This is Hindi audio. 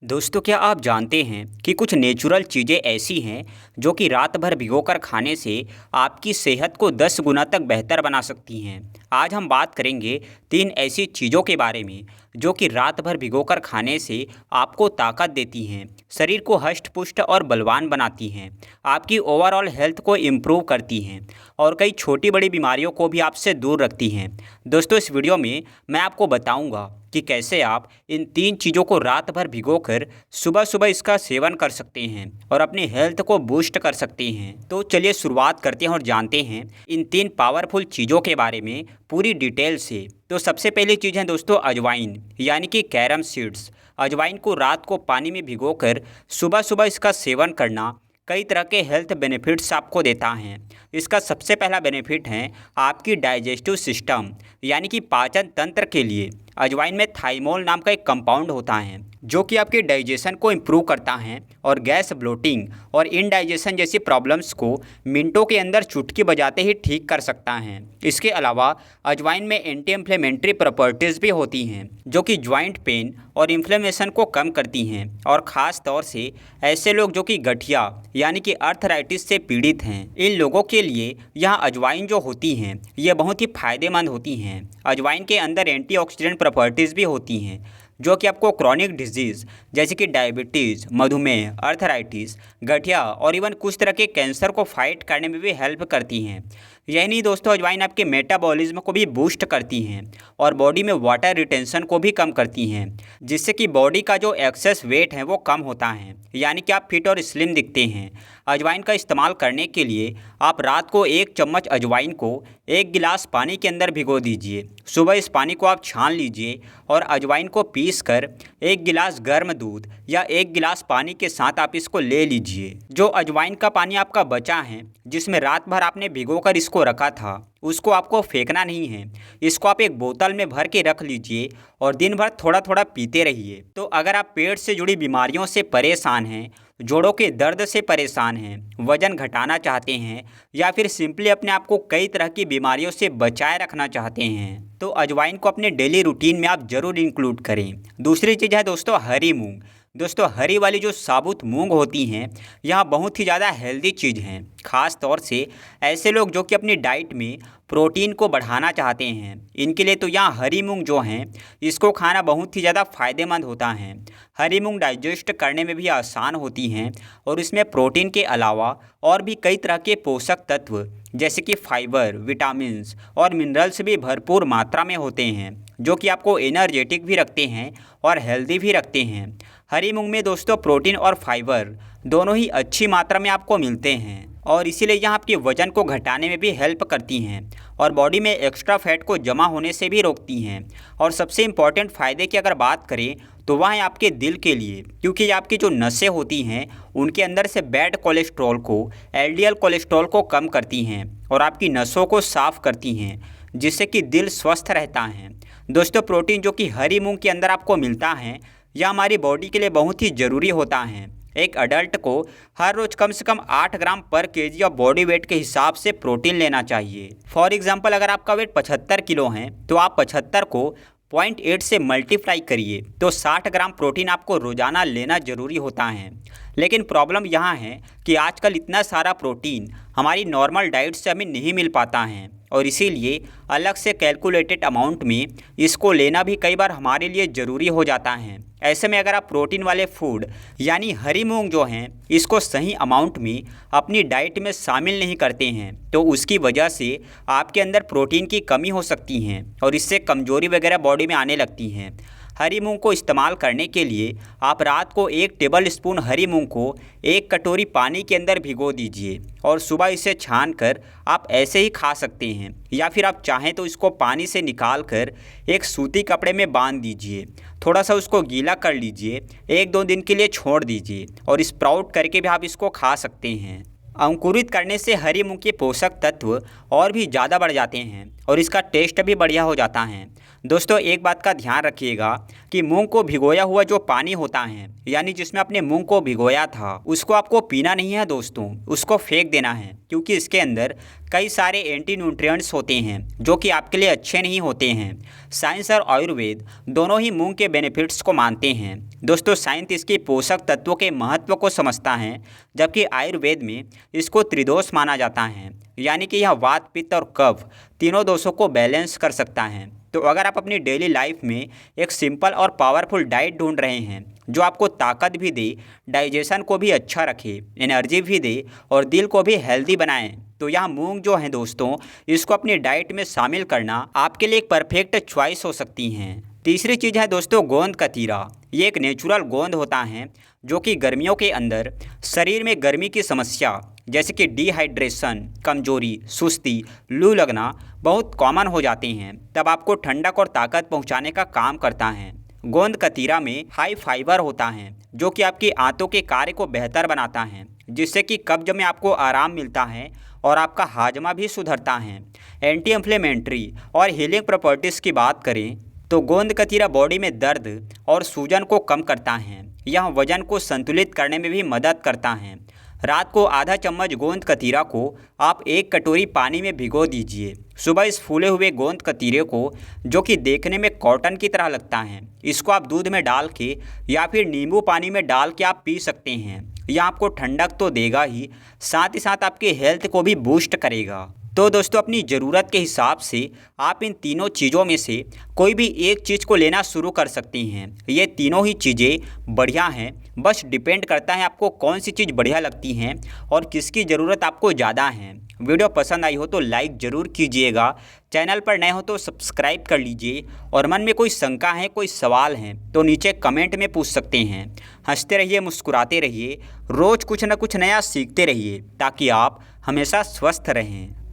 दोस्तों, क्या आप जानते हैं कि कुछ नेचुरल चीज़ें ऐसी हैं जो कि रात भर भिगोकर खाने से आपकी सेहत को 10 गुना तक बेहतर बना सकती हैं। आज हम बात करेंगे 3 ऐसी चीज़ों के बारे में जो कि रात भर भिगोकर खाने से आपको ताकत देती हैं, शरीर को हष्ट-पुष्ट और बलवान बनाती हैं, आपकी ओवरऑल हेल्थ को इम्प्रूव करती हैं और कई छोटी-बड़ी बीमारियों को भी आपसे दूर रखती हैं। दोस्तों, इस वीडियो में मैं आपको बताऊँगा कि कैसे आप इन 3 चीज़ों को रात भर भिगोकर सुबह-सुबह इसका सेवन कर सकते हैं और अपनी हेल्थ को बूस्ट कर सकते हैं। तो चलिए शुरुआत करते हैं और जानते हैं इन 3 पावरफुल चीज़ों के बारे में पूरी डिटेल से। तो सबसे पहली चीज़ है दोस्तों अजवाइन, यानी कि कैरम सीड्स। अजवाइन को रात को पानी में भिगोकर सुबह-सुबह इसका सेवन करना कई तरह के हेल्थ बेनिफिट्स आपको देता है। इसका सबसे पहला बेनिफिट है आपकी डाइजेस्टिव सिस्टम, यानी कि पाचन तंत्र के लिए। अजवाइन में थाइमोल नाम का एक कंपाउंड होता है जो कि आपके डाइजेशन को इम्प्रूव करता है और गैस, ब्लोटिंग और इनडाइजेशन जैसी प्रॉब्लम्स को मिनटों के अंदर चुटकी बजाते ही ठीक कर सकता है। इसके अलावा अजवाइन में एंटी इन्फ्लेमेटरी प्रॉपर्टीज़ भी होती हैं जो कि जॉइंट पेन और इन्फ्लेमेशन को कम करती हैं और ख़ास तौर से ऐसे लोग जो कि गठिया यानी कि अर्थराइटिस से पीड़ित हैं, इन लोगों के लिए यहाँ अजवाइन जो होती हैं ये बहुत ही फ़ायदेमंद होती हैं। अजवाइन के अंदर एंटीऑक्सीडेंट प्रॉपर्टीज़ भी होती हैं जो कि आपको क्रॉनिक डिजीज़ जैसे कि डायबिटीज़, मधुमेह, अर्थराइटिस, गठिया और इवन कुछ तरह के कैंसर को फाइट करने में भी हेल्प करती हैं। यही नहीं दोस्तों, अजवाइन आपके मेटाबॉलिज्म को भी बूस्ट करती हैं और बॉडी में वाटर रिटेंशन को भी कम करती हैं, जिससे कि बॉडी का जो एक्सेस वेट है वो कम होता है, यानी कि आप फिट और स्लिम दिखते हैं। अजवाइन का इस्तेमाल करने के लिए आप रात को 1 चम्मच अजवाइन को 1 गिलास पानी के अंदर भिगो दीजिए। सुबह इस पानी को आप छान लीजिए और अजवाइन को पीस कर 1 गिलास गर्म दूध या 1 गिलास पानी के साथ आप इसको ले लीजिए। जो अजवाइन का पानी आपका बचा है, जिसमें रात भर आपने भिगोकर इसको रखा था, उसको आपको फेंकना नहीं है। इसको आप एक बोतल में भर के रख लीजिए और दिन भर थोड़ा थोड़ा पीते रहिए। तो अगर आप पेट से जुड़ी बीमारियों से परेशान हैं, जोड़ों के दर्द से परेशान हैं, वज़न घटाना चाहते हैं या फिर सिंपली अपने आप को कई तरह की बीमारियों से बचाए रखना चाहते हैं, तो अजवाइन को अपने डेली रूटीन में आप ज़रूर इंक्लूड करें। दूसरी चीज़ है दोस्तों हरी मूंग। दोस्तों, हरी वाली जो साबुत मूंग होती हैं यह बहुत ही ज़्यादा हेल्दी चीज़ हैं। ख़ास तौर से ऐसे लोग जो कि अपनी डाइट में प्रोटीन को बढ़ाना चाहते हैं, इनके लिए तो यहाँ हरी मूंग जो हैं इसको खाना बहुत ही ज़्यादा फ़ायदेमंद होता है। हरी मूंग डाइजेस्ट करने में भी आसान होती हैं और इसमें प्रोटीन के अलावा और भी कई तरह के पोषक तत्व जैसे कि फाइबर, विटामिन्स और मिनरल्स भी भरपूर मात्रा में होते हैं जो कि आपको एनर्जेटिक भी रखते हैं और हेल्दी भी रखते हैं। हरी मूंग में दोस्तों प्रोटीन और फाइबर दोनों ही अच्छी मात्रा में आपको मिलते हैं और इसीलिए यहाँ आपके वज़न को घटाने में भी हेल्प करती हैं और बॉडी में एक्स्ट्रा फैट को जमा होने से भी रोकती हैं। और सबसे इम्पॉर्टेंट फ़ायदे की अगर बात करें तो वह है आपके दिल के लिए, क्योंकि आपकी जो नसें होती हैं उनके अंदर से बैड कोलेस्ट्रॉल को, एलडीएल कोलेस्ट्रॉल को कम करती हैं और आपकी नसों को साफ़ करती हैं, जिससे कि दिल स्वस्थ रहता है। दोस्तों, प्रोटीन जो कि हरी मूंग के अंदर आपको मिलता है यह हमारी बॉडी के लिए बहुत ही ज़रूरी होता है। एक अडल्ट को हर रोज़ कम से कम 8 ग्राम पर केजी ऑफ बॉडी वेट के हिसाब से प्रोटीन लेना चाहिए। फॉर एग्जांपल, अगर आपका वेट 75 किलो है तो आप 75 को 0.8 से मल्टीप्लाई करिए तो 60 ग्राम प्रोटीन आपको रोज़ाना लेना ज़रूरी होता है। लेकिन प्रॉब्लम यहाँ है कि आजकल इतना सारा प्रोटीन हमारी नॉर्मल डाइट से हमें नहीं मिल पाता है और इसीलिए अलग से कैलकुलेटेड अमाउंट में इसको लेना भी कई बार हमारे लिए ज़रूरी हो जाता है। ऐसे में अगर आप प्रोटीन वाले फूड यानी हरी मूंग जो हैं इसको सही अमाउंट में अपनी डाइट में शामिल नहीं करते हैं तो उसकी वजह से आपके अंदर प्रोटीन की कमी हो सकती है और इससे कमजोरी वगैरह बॉडी में आने लगती हैं। हरी मूंग को इस्तेमाल करने के लिए आप रात को 1 टेबल स्पून हरी मूंग को 1 कटोरी पानी के अंदर भिगो दीजिए और सुबह इसे छान कर आप ऐसे ही खा सकते हैं, या फिर आप चाहें तो इसको पानी से निकाल कर एक सूती कपड़े में बांध दीजिए, थोड़ा सा उसको गीला कर लीजिए, 1-2 दिन के लिए छोड़ दीजिए और स्प्राउट करके भी आप इसको खा सकते हैं। अंकुरित करने से हरी मूंग के पोषक तत्व और भी ज़्यादा बढ़ जाते हैं और इसका टेस्ट भी बढ़िया हो जाता है। दोस्तों, एक बात का ध्यान रखिएगा कि मूंग को भिगोया हुआ जो पानी होता है, यानी जिसमें आपने मूंग को भिगोया था, उसको आपको पीना नहीं है दोस्तों, उसको फेंक देना है, क्योंकि इसके अंदर कई सारे एंटी न्यूट्रिएंट्स होते हैं जो कि आपके लिए अच्छे नहीं होते हैं। साइंस और आयुर्वेद दोनों ही मूंग के बेनिफिट्स को मानते हैं, दोस्तों साइंस इसके पोषक तत्वों के महत्व को समझता है, जबकि आयुर्वेद में इसको त्रिदोष माना जाता है, यानी कि यह वात पित्त और कफ तीनों दोषों को बैलेंस कर सकता है। तो अगर आप अपनी डेली लाइफ में एक सिंपल और पावरफुल डाइट ढूंढ रहे हैं जो आपको ताकत भी दे, डाइजेशन को भी अच्छा रखे, एनर्जी भी दे और दिल को भी हेल्दी बनाए, तो यह मूंग जो है दोस्तों, इसको अपनी डाइट में शामिल करना आपके लिए एक परफेक्ट चॉइस हो सकती हैं। तीसरी चीज़ है दोस्तों गोंद कतीरा। ये एक नेचुरल गोंद होता है जो कि गर्मियों के अंदर शरीर में गर्मी की समस्या जैसे कि डिहाइड्रेशन, कमजोरी, सुस्ती, लू लगना बहुत कॉमन हो जाते हैं, तब आपको ठंडक और ताकत पहुंचाने का काम करता है। गोंद कतीरा में हाई फाइबर होता है जो कि आपकी आंतों के कार्य को बेहतर बनाता है, जिससे कि कब्ज में आपको आराम मिलता है और आपका हाजमा भी सुधरता है। एंटी इन्फ्लेमेटरी और हीलिंग प्रॉपर्टीज़ की बात करें तो गोंद कतीरा बॉडी में दर्द और सूजन को कम करता है। यह वजन को संतुलित करने में भी मदद करता है। रात को आधा चम्मच गोंद कतीरा को आप 1 कटोरी पानी में भिगो दीजिए। सुबह इस फूले हुए गोंद कतीरे को, जो कि देखने में कॉटन की तरह लगता है, इसको आप दूध में डाल के या फिर नींबू पानी में डाल के आप पी सकते हैं। यह आपको ठंडक तो देगा ही, साथ ही साथ आपके हेल्थ को भी बूस्ट करेगा। तो दोस्तों अपनी ज़रूरत के हिसाब से आप इन तीनों चीज़ों में से कोई भी एक चीज़ को लेना शुरू कर सकती हैं। ये तीनों ही चीज़ें बढ़िया हैं, बस डिपेंड करता है आपको कौन सी चीज़ बढ़िया लगती हैं और किसकी ज़रूरत आपको ज़्यादा है। वीडियो पसंद आई हो तो लाइक ज़रूर कीजिएगा, चैनल पर नए हो तो सब्सक्राइब कर लीजिए और मन में कोई शंका है, कोई सवाल है तो नीचे कमेंट में पूछ सकते हैं। हंसते रहिए, मुस्कुराते रहिए, रोज़ कुछ न कुछ नया सीखते रहिए ताकि आप हमेशा स्वस्थ रहें।